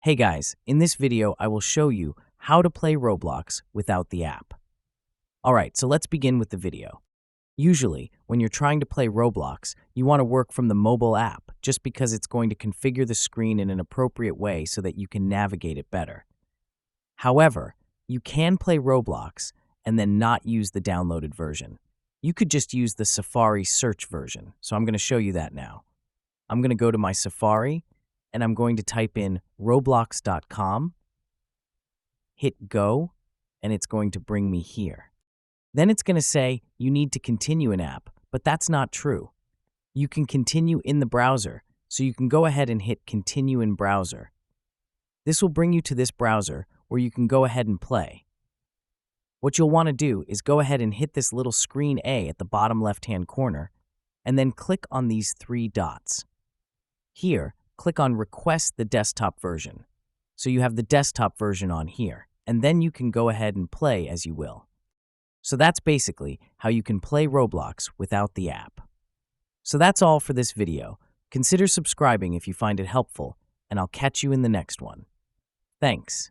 Hey guys, in this video I will show you how to play Roblox without the app. Alright, so let's begin with the video. Usually, when you're trying to play Roblox, you want to work from the mobile app just because it's going to configure the screen in an appropriate way so that you can navigate it better. However, you can play Roblox and then not use the downloaded version. You could just use the Safari search version, so I'm going to show you that now. I'm going to go to my Safari and I'm going to type in roblox.com, hit go, and it's going to bring me here. Then it's going to say you need to continue an app, but that's not true. You can continue in the browser, so you can go ahead and hit continue in browser. This will bring you to this browser where you can go ahead and play. What you'll want to do is go ahead and hit this little screen A at the bottom left-hand corner, and then click on these three dots. Here, click on Request the desktop version. So you have the desktop version on here, and then you can go ahead and play as you will. So that's basically how you can play Roblox without the app. So that's all for this video. Consider subscribing if you find it helpful, and I'll catch you in the next one. Thanks.